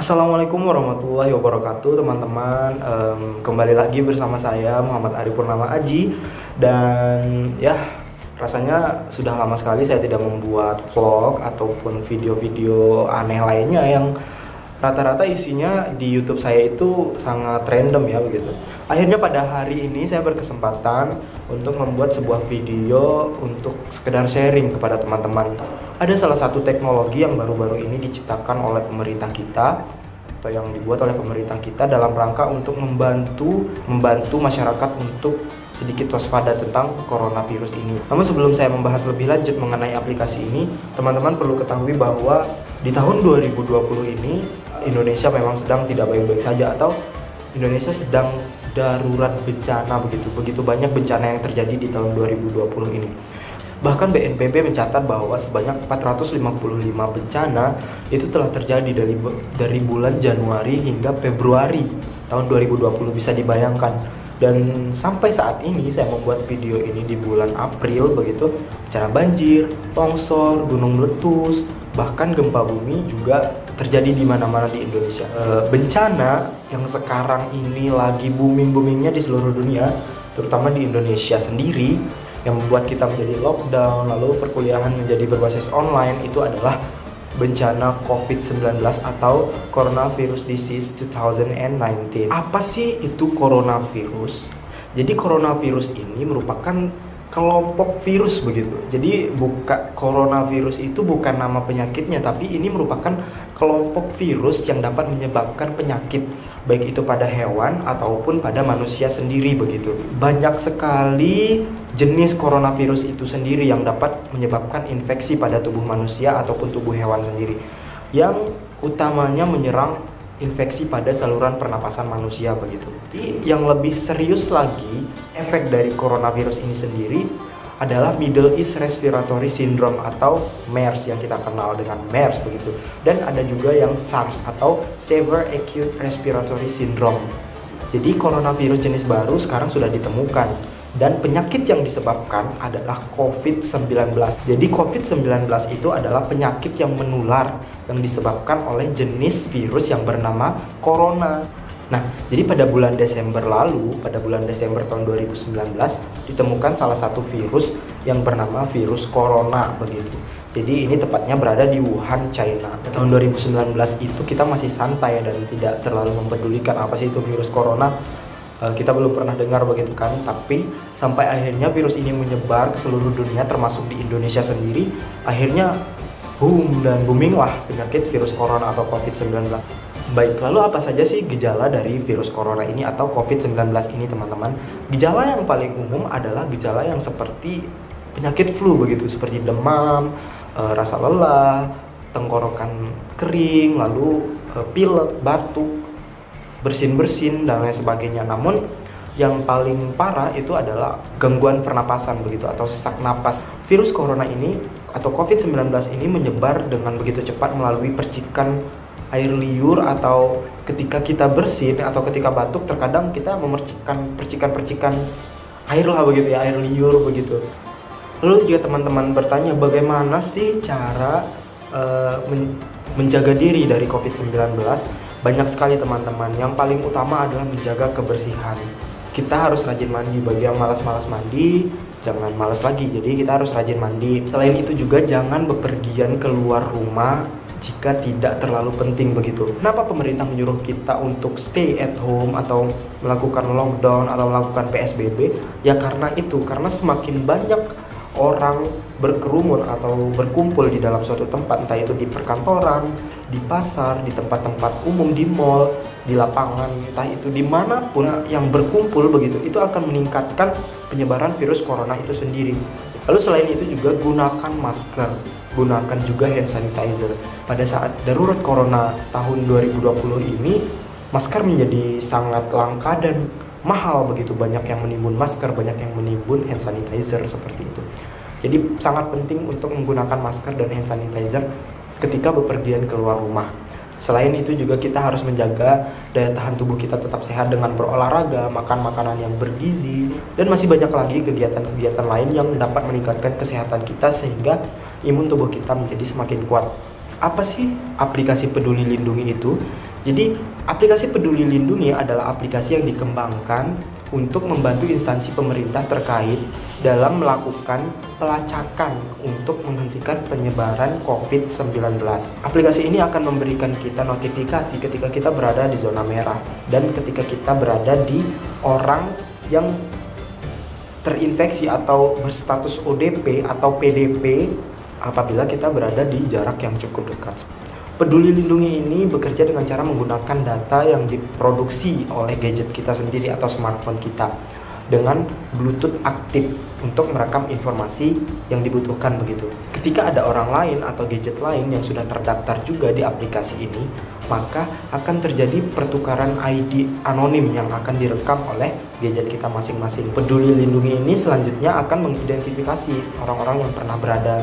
Assalamualaikum warahmatullahi wabarakatuh teman-teman. Kembali lagi bersama saya Muhammad Ari Purnama Aji. Dan ya, rasanya sudah lama sekali saya tidak membuat vlog ataupun video-video aneh lainnya yang rata-rata isinya di YouTube saya itu sangat random ya begitu. Akhirnya pada hari ini saya berkesempatan untuk membuat sebuah video untuk sekedar sharing kepada teman-teman. Ada salah satu teknologi yang baru-baru ini diciptakan oleh pemerintah kita atau yang dibuat oleh pemerintah kita dalam rangka untuk membantu masyarakat untuk sedikit waspada tentang coronavirus ini. Namun sebelum saya membahas lebih lanjut mengenai aplikasi ini, teman-teman perlu ketahui bahwa di tahun 2020 ini Indonesia memang sedang tidak baik-baik saja, atau Indonesia sedang darurat bencana begitu banyak bencana yang terjadi di tahun 2020 ini. Bahkan BNPB mencatat bahwa sebanyak 455 bencana itu telah terjadi dari bulan Januari hingga Februari tahun 2020, bisa dibayangkan. Dan sampai saat ini saya membuat video ini di bulan April begitu, bencana banjir, longsor, gunung meletus, bahkan gempa bumi juga terjadi di mana-mana di Indonesia. Bencana yang sekarang ini lagi booming-boomingnya di seluruh dunia, terutama di Indonesia sendiri, yang membuat kita menjadi lockdown, lalu perkuliahan menjadi berbasis online, itu adalah bencana COVID-19 atau Coronavirus Disease 2019. Apa sih itu coronavirus? Jadi coronavirus ini merupakan kelompok virus begitu. Jadi coronavirus itu bukan nama penyakitnya, tapi ini merupakan kelompok virus yang dapat menyebabkan penyakit, baik itu pada hewan ataupun pada manusia sendiri begitu. Banyak sekali jenis coronavirus itu sendiri yang dapat menyebabkan infeksi pada tubuh manusia ataupun tubuh hewan sendiri, yang utamanya menyerang infeksi pada saluran pernapasan manusia begitu. Jadi yang lebih serius lagi, efek dari coronavirus ini sendiri adalah Middle East Respiratory Syndrome atau MERS yang kita kenal dengan MERS begitu. Dan ada juga yang SARS atau Severe Acute Respiratory Syndrome. Jadi coronavirus jenis baru sekarang sudah ditemukan, dan penyakit yang disebabkan adalah COVID-19. Jadi COVID-19 itu adalah penyakit yang menular yang disebabkan oleh jenis virus yang bernama corona. Nah, jadi pada bulan Desember lalu, pada bulan Desember tahun 2019, ditemukan salah satu virus yang bernama virus corona begitu. Jadi ini tepatnya berada di Wuhan, China. Tahun 2019 itu kita masih santai dan tidak terlalu mempedulikan apa sih itu virus corona. Kita belum pernah dengar begitu kan, tapi sampai akhirnya virus ini menyebar ke seluruh dunia termasuk di Indonesia sendiri. Akhirnya boom dan booming lah penyakit virus corona atau COVID-19. Baik, lalu apa saja sih gejala dari virus corona ini atau COVID-19 ini teman-teman? Gejala yang paling umum adalah gejala yang seperti penyakit flu begitu, seperti demam, rasa lelah, tenggorokan kering, lalu pilek, batuk, bersin-bersin dan lain sebagainya. Namun yang paling parah itu adalah gangguan pernapasan begitu atau sesak napas. Virus corona ini atau COVID-19 ini menyebar dengan begitu cepat melalui percikan air liur, atau ketika kita bersin atau ketika batuk terkadang kita memercikan percikan-percikan air lah begitu ya, air liur begitu. Lalu jika teman-teman bertanya bagaimana sih cara menjaga diri dari COVID-19, banyak sekali teman-teman. Yang paling utama adalah menjaga kebersihan. Kita harus rajin mandi. Bagi yang malas-malas mandi, jangan malas lagi. Jadi kita harus rajin mandi. Selain itu juga jangan bepergian keluar rumah jika tidak terlalu penting begitu. Kenapa pemerintah menyuruh kita untuk stay at home atau melakukan lockdown atau melakukan PSBB? Ya karena itu, karena semakin banyak orang berkerumun atau berkumpul di dalam suatu tempat, entah itu di perkantoran, di pasar, di tempat-tempat umum, di mall, di lapangan, entah itu dimanapun yang berkumpul begitu, itu akan meningkatkan penyebaran virus corona itu sendiri. Lalu selain itu juga gunakan masker, gunakan juga hand sanitizer. Pada saat darurat corona tahun 2020 ini, masker menjadi sangat langka dan mahal begitu. Banyak yang menimbun masker, banyak yang menimbun hand sanitizer seperti itu. Jadi sangat penting untuk menggunakan masker dan hand sanitizer ketika bepergian keluar rumah. Selain itu juga kita harus menjaga daya tahan tubuh kita tetap sehat dengan berolahraga, makan makanan yang bergizi, dan masih banyak lagi kegiatan-kegiatan lain yang dapat meningkatkan kesehatan kita sehingga imun tubuh kita menjadi semakin kuat. Apa sih aplikasi Peduli Lindungi itu? Jadi aplikasi Peduli Lindungi adalah aplikasi yang dikembangkan untuk membantu instansi pemerintah terkait dalam melakukan pelacakan untuk menghentikan penyebaran COVID-19. Aplikasi ini akan memberikan kita notifikasi ketika kita berada di zona merah dan ketika kita berada di orang yang terinfeksi atau berstatus ODP atau PDP apabila kita berada di jarak yang cukup dekat. Peduli Lindungi ini bekerja dengan cara menggunakan data yang diproduksi oleh gadget kita sendiri atau smartphone kita dengan Bluetooth aktif untuk merekam informasi yang dibutuhkan begitu. Ketika ada orang lain atau gadget lain yang sudah terdaftar juga di aplikasi ini, maka akan terjadi pertukaran ID anonim yang akan direkam oleh gadget kita masing-masing. Peduli Lindungi ini selanjutnya akan mengidentifikasi orang-orang yang pernah berada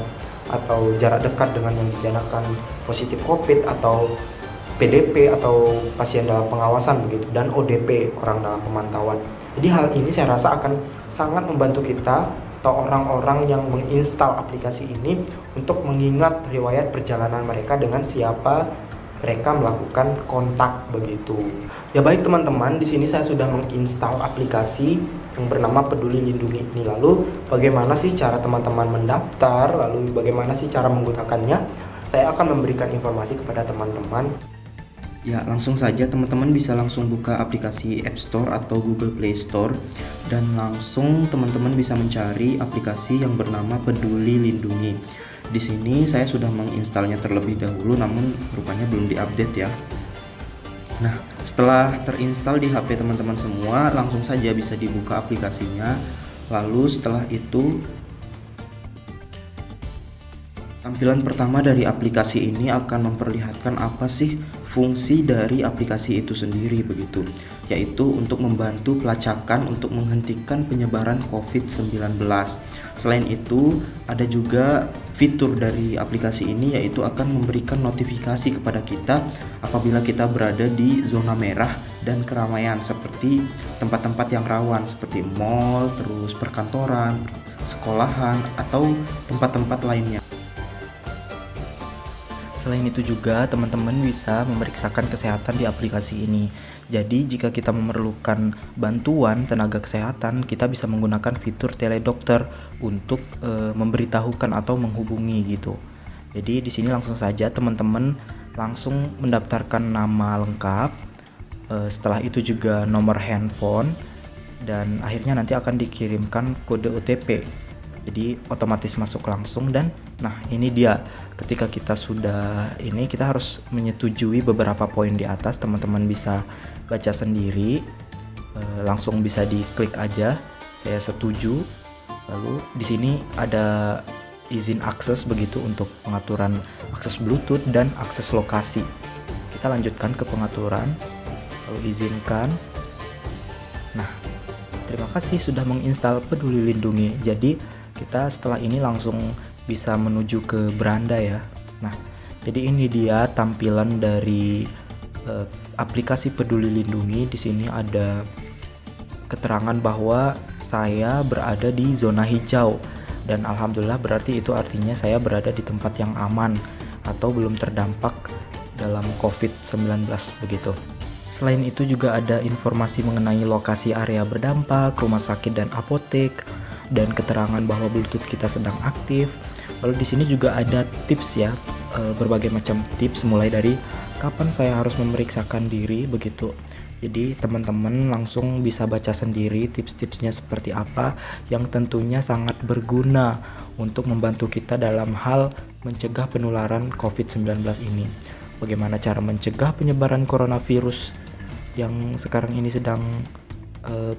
atau jarak dekat dengan yang dinyatakan positif COVID atau PDP atau pasien dalam pengawasan begitu, dan ODP orang dalam pemantauan. Jadi hal ini saya rasa akan sangat membantu kita atau orang-orang yang menginstal aplikasi ini untuk mengingat riwayat perjalanan mereka dengan siapa mereka melakukan kontak begitu. Ya baik teman-teman, di sini saya sudah menginstal aplikasi yang bernama Peduli Lindungi ini. Lalu bagaimana sih cara teman-teman mendaftar? Lalu bagaimana sih cara menggunakannya? Saya akan memberikan informasi kepada teman-teman. Ya, langsung saja teman-teman bisa langsung buka aplikasi App Store atau Google Play Store dan langsung teman-teman bisa mencari aplikasi yang bernama Peduli Lindungi. Di sini saya sudah menginstalnya terlebih dahulu, namun rupanya belum diupdate ya. Nah, setelah terinstall di HP teman-teman semua, langsung saja bisa dibuka aplikasinya. Lalu setelah itu, tampilan pertama dari aplikasi ini akan memperlihatkan apa sih fungsi dari aplikasi itu sendiri begitu, yaitu untuk membantu pelacakan untuk menghentikan penyebaran COVID-19. Selain itu, ada juga fitur dari aplikasi ini yaitu akan memberikan notifikasi kepada kita apabila kita berada di zona merah dan keramaian seperti tempat-tempat yang rawan seperti mall, terus perkantoran, sekolahan, atau tempat-tempat lainnya. Selain itu juga teman-teman bisa memeriksakan kesehatan di aplikasi ini. Jadi jika kita memerlukan bantuan tenaga kesehatan, kita bisa menggunakan fitur teledokter untuk memberitahukan atau menghubungi gitu. Jadi di sini langsung saja teman-teman langsung mendaftarkan nama lengkap, setelah itu juga nomor handphone, dan akhirnya nanti akan dikirimkan kode OTP. Jadi otomatis masuk langsung. Dan nah ini dia, ketika kita sudah ini, kita harus menyetujui beberapa poin di atas. Teman-teman bisa baca sendiri, langsung bisa diklik aja saya setuju. Lalu di sini ada izin akses begitu untuk pengaturan akses Bluetooth dan akses lokasi. Kita lanjutkan ke pengaturan, lalu izinkan. Nah, terima kasih sudah menginstal Peduli Lindungi. Jadi kita setelah ini langsung bisa menuju ke beranda ya. Nah, jadi ini dia tampilan dari aplikasi Peduli Lindungi. Di sini ada keterangan bahwa saya berada di zona hijau, dan alhamdulillah berarti itu artinya saya berada di tempat yang aman atau belum terdampak dalam COVID-19 begitu. Selain itu juga ada informasi mengenai lokasi area berdampak, rumah sakit dan apotek, dan keterangan bahwa Bluetooth kita sedang aktif. Lalu di sini juga ada tips ya, berbagai macam tips mulai dari kapan saya harus memeriksakan diri begitu. Jadi teman-teman langsung bisa baca sendiri tips-tipsnya seperti apa, yang tentunya sangat berguna untuk membantu kita dalam hal mencegah penularan COVID-19 ini. Bagaimana cara mencegah penyebaran coronavirus yang sekarang ini sedang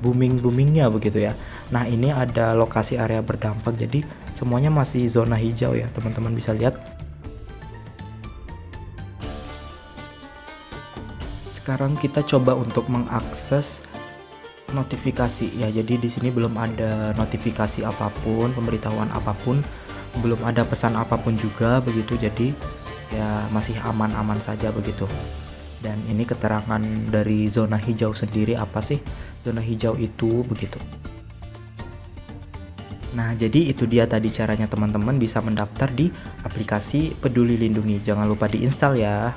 booming-boomingnya begitu ya. Nah, ini ada lokasi area berdampak, jadi semuanya masih zona hijau ya, teman-teman bisa lihat. Sekarang kita coba untuk mengakses notifikasi ya. Jadi di sini belum ada notifikasi apapun, pemberitahuan apapun, belum ada pesan apapun juga begitu. Jadi ya masih aman-aman saja begitu. Dan ini keterangan dari zona hijau sendiri, apa sih zona hijau itu begitu. Nah, jadi itu dia tadi caranya teman-teman bisa mendaftar di aplikasi Peduli Lindungi. Jangan lupa diinstal ya.